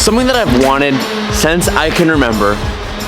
Something that I've wanted since I can remember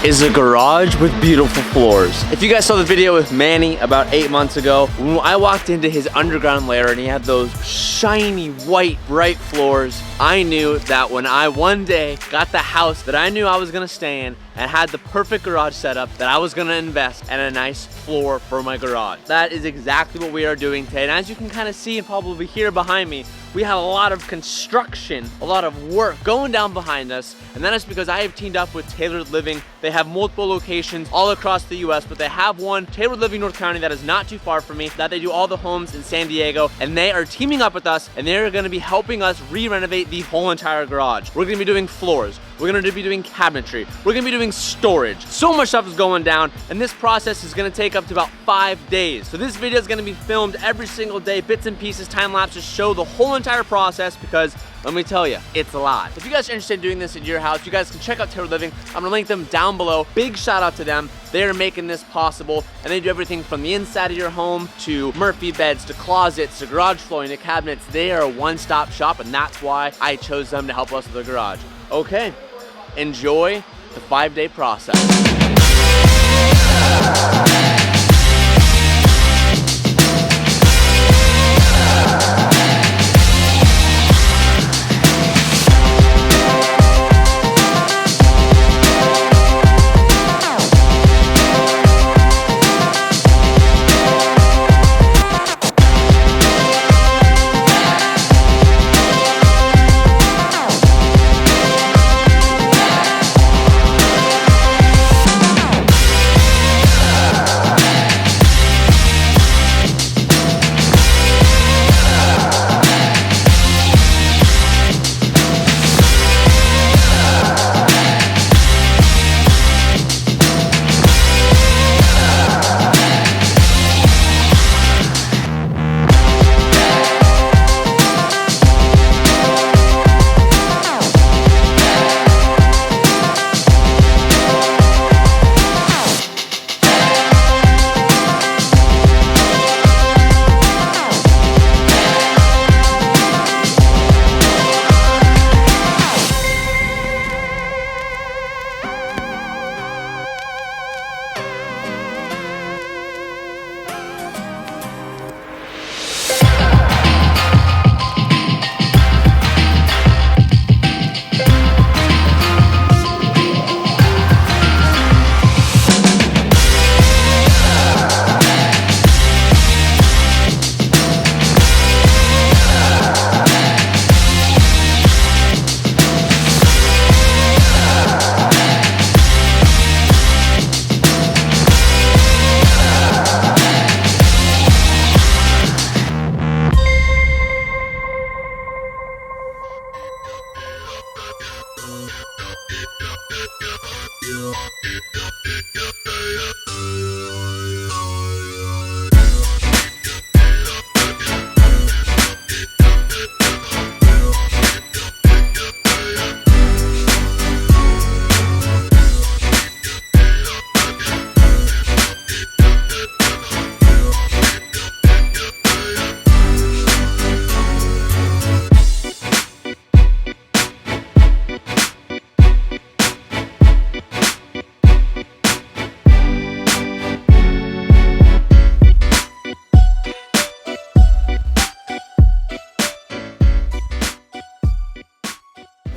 is a garage with beautiful floors. If you guys saw the video with Manny about 8 months ago, when I walked into his underground lair and he had those shiny, white, bright floors, I knew that when I one day got the house that I knew I was gonna stay in and had the perfect garage setup, that I was gonna invest in a nice floor for my garage. That is exactly what we are doing today. And as you can kind of see and probably hear behind me, we have a lot of construction, a lot of work going down behind us, and that is because I have teamed up with Tailored Living. They have multiple locations all across the US, but they have one, Tailored Living North County, that is not too far from me, that they do all the homes in San Diego, and they are teaming up with us, and they're gonna be helping us re-renovate the whole entire garage. We're gonna be doing floors, we're gonna be doing cabinetry, we're gonna be doing storage. So much stuff is going down, and this process is gonna take up to about 5 days. So this video is gonna be filmed every single day, bits and pieces, time lapses, show the whole entire process, because let me tell you, it's a lot. If you guys are interested in doing this in your house, you guys can check out Tailored Living. I'm gonna link them down below. Big shout out to them. They're making this possible, and they do everything from the inside of your home to Murphy beds, to closets, to garage flooring, to cabinets. They are a one-stop shop, and that's why I chose them to help us with the garage. Okay, enjoy the 5-day process.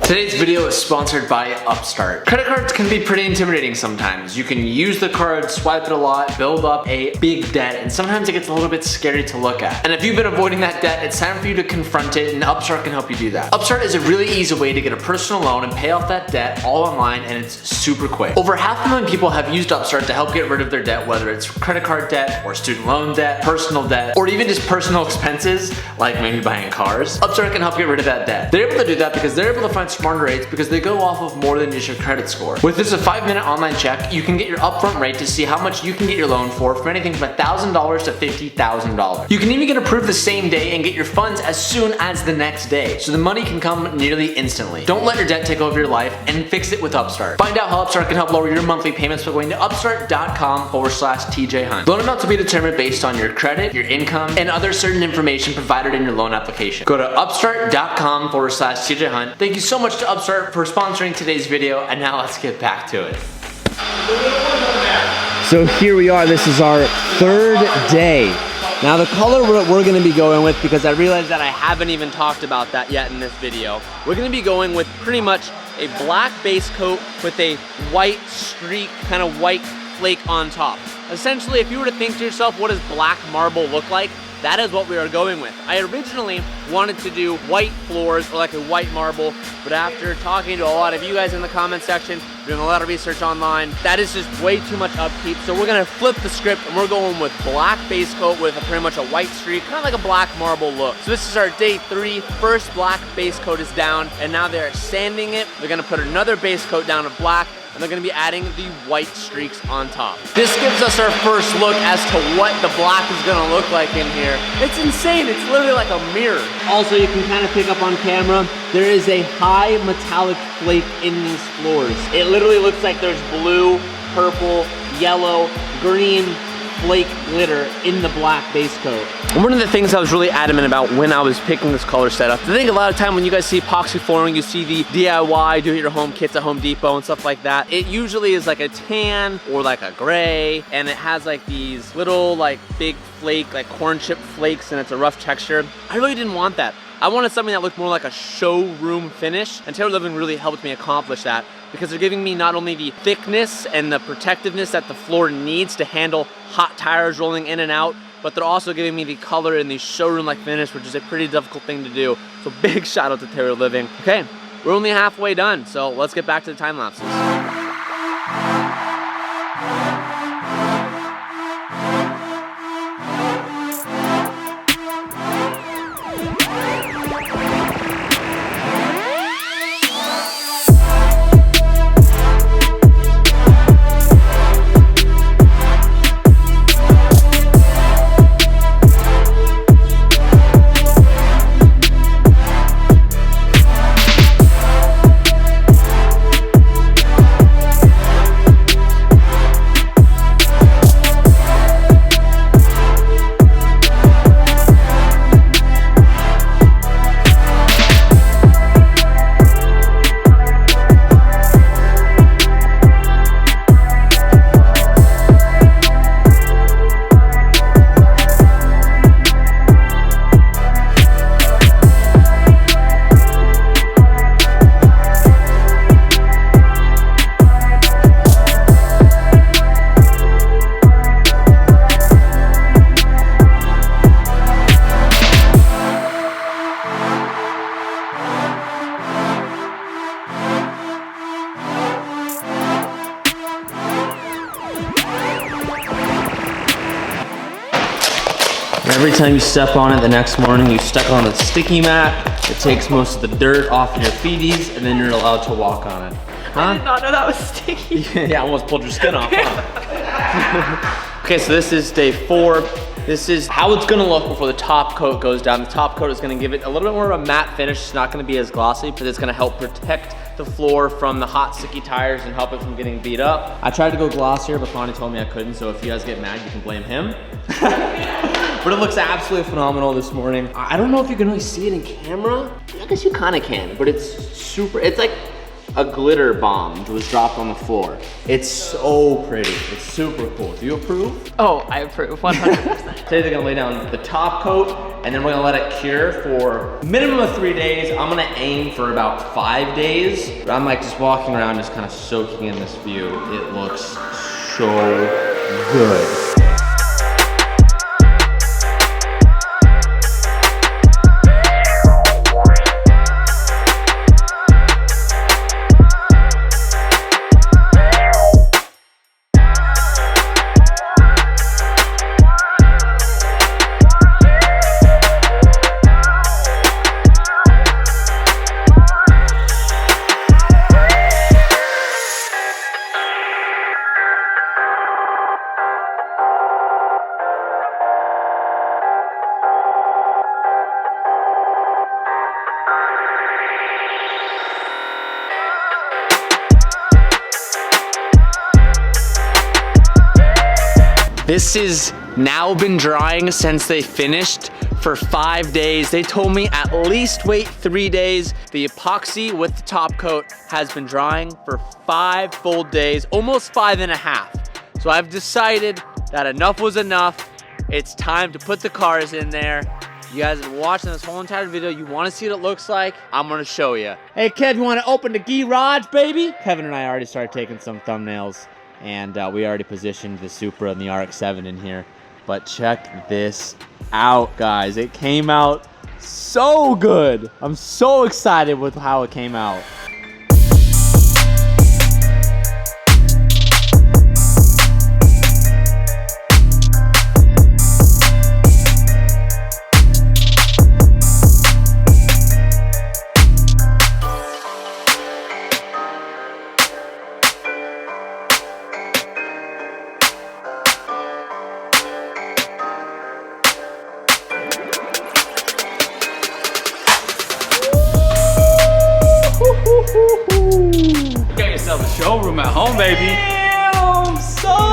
Today's video is sponsored by Upstart. Credit cards can be pretty intimidating sometimes. You can use the card, swipe it a lot, build up a big debt, and sometimes it gets a little bit scary to look at. And if you've been avoiding that debt, it's time for you to confront it, and Upstart can help you do that. Upstart is a really easy way to get a personal loan and pay off that debt all online, and it's super quick. Over 500,000 people have used Upstart to help get rid of their debt, whether it's credit card debt or student loan debt, personal debt, or even just personal expenses, like maybe buying cars. Upstart can help get rid of that debt. They're able to do that because they're able to find smarter rates because they go off of more than just your credit score. With just a 5-minute online check, you can get your upfront rate to see how much you can get your loan for anything from $1,000 to $50,000. You can even get approved the same day and get your funds as soon as the next day, so the money can come nearly instantly. Don't let your debt take over your life and fix it with Upstart. Find out how Upstart can help lower your monthly payments by going to upstart.com/TJ Hunt. Loan amount to be determined based on your credit, your income, and other certain information provided in your loan application. Go to upstart.com/TJ Hunt. Thank you so much much to Upstart for sponsoring today's video, and now let's get back to it. So here we are, this is our third day. Now the color we're gonna be going with, because I realized that I haven't even talked about that yet in this video, we're gonna be going with pretty much a black base coat with a white streak, kind of white flake on top. Essentially, if you were to think to yourself, what does black marble look like? That is what we are going with. I originally wanted to do white floors or like a white marble, but after talking to a lot of you guys in the comment section, doing a lot of research online, that is just way too much upkeep. So we're gonna flip the script and we're going with black base coat with pretty much a white streak, kind of like a black marble look. So this is our day 3. First black base coat is down, and now they're sanding it. They're gonna put another base coat down of black, and they're gonna be adding the white streaks on top. This gives us our first look as to what the black is gonna look like in here. It's insane, it's literally like a mirror. Also, you can kind of pick up on camera, there is a high metallic flake in these floors. It literally looks like there's blue, purple, yellow, green flake glitter in the black base coat. And one of the things I was really adamant about when I was picking this color setup, I think a lot of time when you guys see epoxy flooring, you see the DIY, do-it-your-home kits at Home Depot and stuff like that. It usually is like a tan or like a gray, and it has like these little like big flake, like corn chip flakes, and it's a rough texture. I really didn't want that. I wanted something that looked more like a showroom finish, and Taylor Living really helped me accomplish that, because they're giving me not only the thickness and the protectiveness that the floor needs to handle hot tires rolling in and out, but they're also giving me the color and the showroom-like finish, which is a pretty difficult thing to do. So big shout out to Taylor Living. Okay, we're only halfway done, so let's get back to the time lapses. Every time you step on it the next morning, you step on the sticky mat. It takes most of the dirt off your feeties, and then you're allowed to walk on it. Huh? I did not know that was sticky. Yeah, I almost pulled your skin off, huh? Okay, so this is day 4. This is how it's gonna look before the top coat goes down. The top coat is gonna give it a little bit more of a matte finish. It's not gonna be as glossy, but it's gonna help protect the floor from the hot, sticky tires and help it from getting beat up. I tried to go glossier, but Connie told me I couldn't, so if you guys get mad, you can blame him. But it looks absolutely phenomenal this morning. I don't know if you can really see it in camera. I guess you kind of can, but it's super, it's like a glitter bomb was dropped on the floor. It's so pretty. It's super cool. Do you approve? Oh, I approve, 100%. Today they're gonna lay down the top coat, and then we're gonna let it cure for a minimum of 3 days. I'm gonna aim for about 5 days. But I'm like just walking around, just kind of soaking in this view. It looks so good. This has now been drying since they finished for 5 days. They told me at least wait 3 days. The epoxy with the top coat has been drying for 5 full days, almost 5.5. So I've decided that enough was enough. It's time to put the cars in there. You guys have been watching this whole entire video. You want to see what it looks like? I'm gonna show you. Hey Kev, you want to open the garage, baby? Kevin and I already started taking some thumbnails, and we already positioned the Supra and the RX-7 in here. But check this out, guys. It came out so good. I'm so excited with how it came out. Got yourself a showroom at home, baby. Damn, son!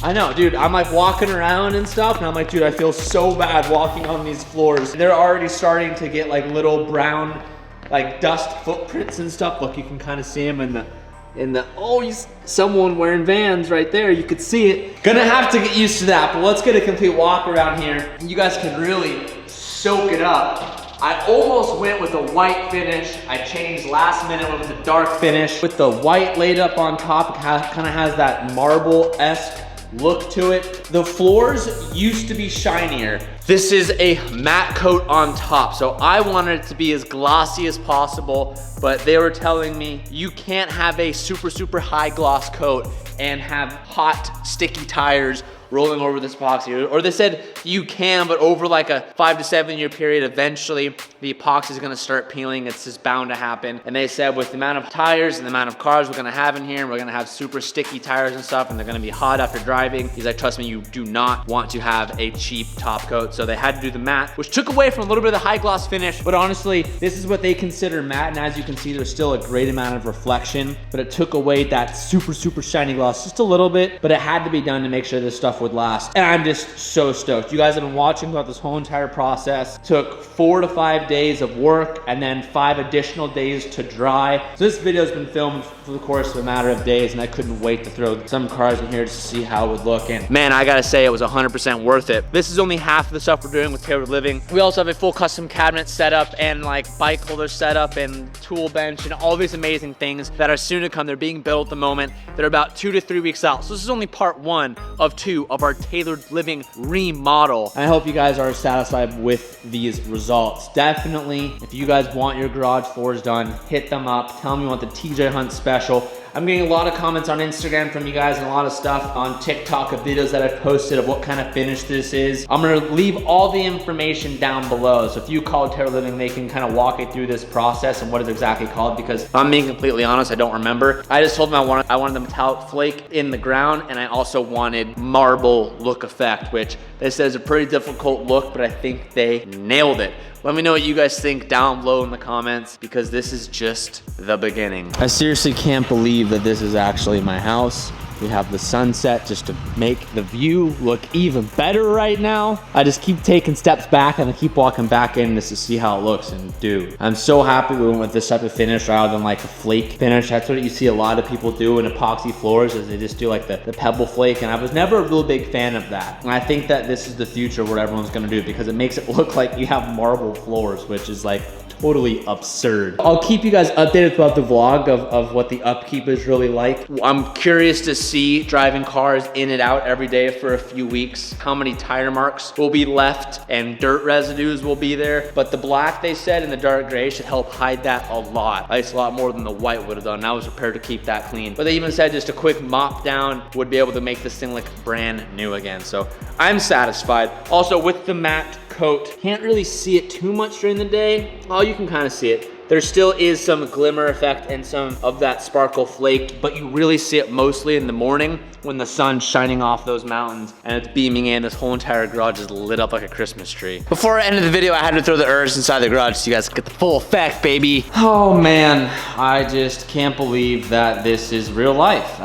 I know, dude. I'm like walking around and stuff, and I'm like, dude, I feel so bad walking on these floors. They're already starting to get like little brown, like dust footprints and stuff. Look, you can kind of see them in the. Oh, someone wearing Vans right there. You could see it. Gonna have to get used to that. But let's get a complete walk around here. You guys can really soak it up. I almost went with a white finish. I changed last minute, went with a dark finish. With the white laid up on top, it kind of has that marble-esque look to it. The floors used to be shinier. This is a matte coat on top, so I wanted it to be as glossy as possible, but they were telling me you can't have a super high gloss coat and have hot, sticky tires rolling over this epoxy. Or they said you can, but over like a 5 to 7 year period, eventually the epoxy is gonna start peeling. It's just bound to happen. And they said with the amount of tires and the amount of cars we're gonna have in here, and we're gonna have super sticky tires and stuff, and they're gonna be hot after driving. He's like, trust me, you do not want to have a cheap top coat. So they had to do the matte, which took away from a little bit of the high gloss finish. But honestly, this is what they consider matte. And as you can see, there's still a great amount of reflection, but it took away that super shiny gloss just a little bit, but it had to be done to make sure this stuff would last. And I'm just so stoked. You guys have been watching throughout this whole entire process. Took 4 to 5 days of work and then 5 additional days to dry. So this video has been filmed for the course of a matter of days, and I couldn't wait to throw some cars in here just to see how it would look. And man, I gotta say it was 100% worth it. This is only half of the stuff we're doing with Tailored Living. We also have a full custom cabinet setup and like bike holder setup and tool bench and all these amazing things that are soon to come. They're being built at the moment. They're about 2 to 3 weeks out. So this is only part 1 of 2 of our Tailored Living remodel. I hope you guys are satisfied with these results. Definitely, if you guys want your garage floors done, hit them up. Tell me you want the TJ Hunt special. I'm getting a lot of comments on Instagram from you guys and a lot of stuff on TikTok of videos that I've posted of what kind of finish this is. I'm gonna leave all the information down below. So if you call Tailored Living, they can kind of walk you through this process and what it's exactly called, because if I'm being completely honest, I don't remember. I just told them I wanted the metallic flake in the ground, and I also wanted marble look effect, which they said is a pretty difficult look, but I think they nailed it. Let me know what you guys think down below in the comments, because this is just the beginning. I seriously can't believe that this is actually my house. We have the sunset just to make the view look even better right now. I just keep taking steps back and I keep walking back in just to see how it looks. And dude, I'm so happy we went with this type of finish rather than like a flake finish. That's what you see a lot of people do in epoxy floors, is they just do like the pebble flake. And I was never a real big fan of that. And I think that this is the future, what everyone's gonna do, because it makes it look like you have marble floors, which is like totally absurd. I'll keep you guys updated throughout the vlog of what the upkeep is really like. I'm curious to see driving cars in and out every day for a few weeks, how many tire marks will be left and dirt residues will be there. But the black, they said, and the dark gray should help hide that a lot. It's a lot more than the white would have done. I was prepared to keep that clean. But they even said just a quick mop down would be able to make this thing look brand new again. So I'm satisfied. Also with the matte coat, can't really see it too much during the day. Oh, you can kind of see it. There still is some glimmer effect and some of that sparkle flake, but you really see it mostly in the morning. when the sun's shining off those mountains and it's beaming in. This whole entire garage is lit up like a Christmas tree. Before I ended the video, I had to throw the herbs inside the garage so you guys get the full effect, baby. Oh man, I just can't believe that this is real life.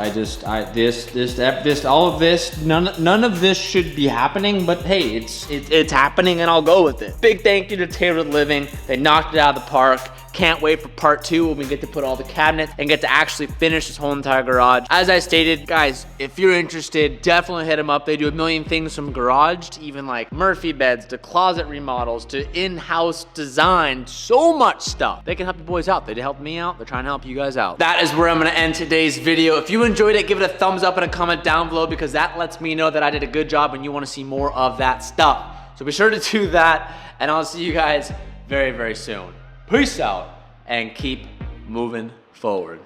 All of this, none of this should be happening, but hey, it's happening and I'll go with it. Big thank you to Tailored Living. They knocked it out of the park. Can't wait for part 2 when we get to put all the cabinets and get to actually finish this whole entire garage. As I stated, guys, if you're interested, definitely hit them up. They do a million things from garage to even like Murphy beds, to closet remodels, to in-house design, so much stuff. They can help you boys out. They help me out. They're trying to help you guys out. That is where I'm gonna end today's video. If you enjoyed it, give it a thumbs up and a comment down below because that lets me know that I did a good job and you wanna see more of that stuff. So be sure to do that and I'll see you guys very, very soon. Peace out and keep moving forward.